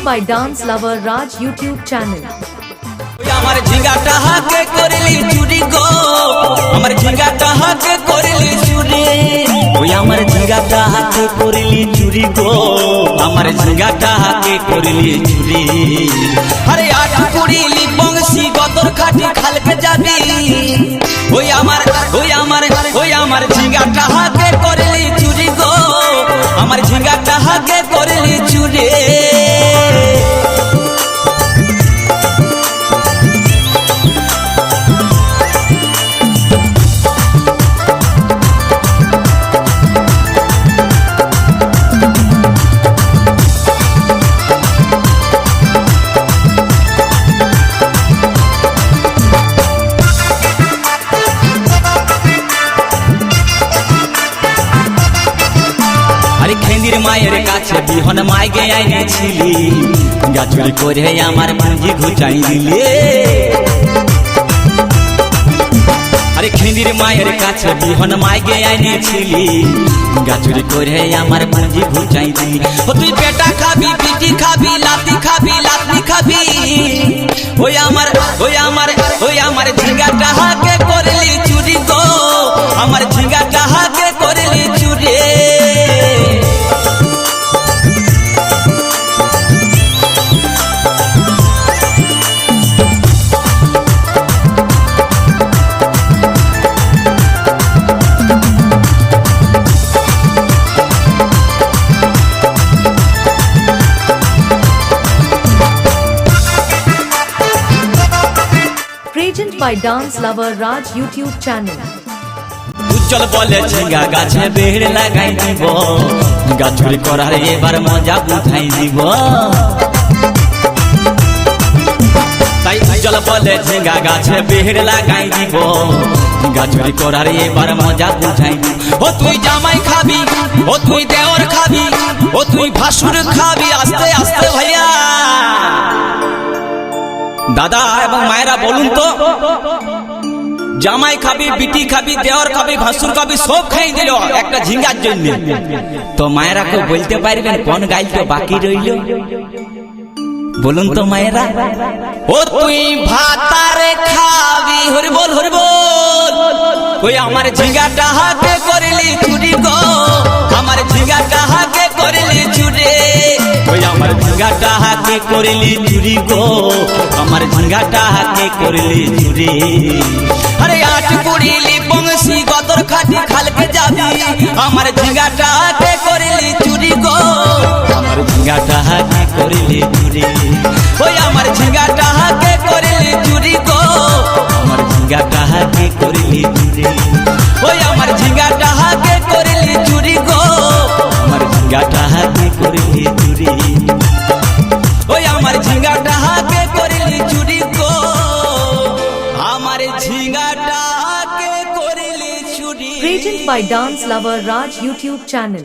by Dance Lover Raj YouTube channel. আমার ঝিঙ্গাটা হাতে করলি চুরি গো, আমার ঝিঙ্গাটা হাতে করলি চুরি, ওই আমার ঝিঙ্গাটা হাতে করলি চুরি গো, আমার ঝিঙ্গাটা হাতে করলি চুরি। আরে আট কুড়িলি বংশী গদর খাটি খালকে যাবি, ওই আমার ঝিঙ্গাটা হাতে করলি চুরি গো, আমার ঝিঙ্গাটা হাতে করলি চুরি। খেন্দির মায়ের কাছে বিহন মাইগে আইনেছিলি, গাছুরি করে আমার পুঁজি ঘুচাই দিলে। আরে খেন্দির মায়ের কাছে বিহন মাইগে আইনেছিলি, গাছুরি করে আমার পুঁজি ঘুচাই দিলি। ও তুই পেটা খাবি, পিটি খাবি, লাতি খাবি, লাতি খাবি, ওই আমার ঝিঙ্গাটা হাকে করলি চুরি গো, আমার ঝিঙ্গাটা হাকে করলি চুরি। Present by Dance Lover Raj YouTube channel. উজ্জ্বল বলে ঝিঙ্গা গাছে বেড় লাগাই দিব, গাছুরি করার এবার মজা বুঝাই দিব। তাই উজ্জ্বল বলে ঝিঙ্গা গাছে বেড় লাগাই দিব, গাছুরি করার এবার মজা বুঝাই দিব। ও তুই জামাই খাবি, ও তুই দেওর খাবি, ও তুই ভাসুর খাবি, আস্তে আস্তে ভাইয়া। দাদা এবং মায়েরা বলুন তো, জামাই খাবি, বিটি খাবি, দেওর খাবি, ভাসুর খাবি, সব খাই দিল একটা ঝিঙ্গার জন্য। তো মায়েরা কেউ বলতে পারবেন কোন গাইল বাকি রইল? বলুন তো মায়েরা। ও তুই ভাতারে খাবি, হরি বল হরি বল, ওই আমার ঝিঙ্গাটা হাতে করলি চুরি গো, আমার ঝিঙ্গাটা হাতে করলি চুরি, ওই আমার ঝিঙ্গাটা হাতে করলি চুরি গো, আমার ঝিঙ্গাটা হাতে করলি চুরি। আরে আট কুড়িলি বংশী গদর খাটি খালকে যাবি, আমার ঝিঙ্গাটা হাতে করলি চুরি গো, আমার ঝিঙ্গাটা হাতে করলি চুরি, ওই আমার ঝিঙ্গাটা হাতে করলি চুরি গো, আমার ঝিঙ্গাটা হাতে করলি চুরি, ওই আমার ঝিঙ্গাটা হাতে করলি চুরি গো, আমার ঝিঙ্গাটা হাতে করলি চুরি, ওই আমার ঝিঙ্গাটা হাতে করলি চুরি গো, আমার ঝিঙ্গাটা হাতে করলি চুরি। Present by Dance Lover Raj YouTube channel.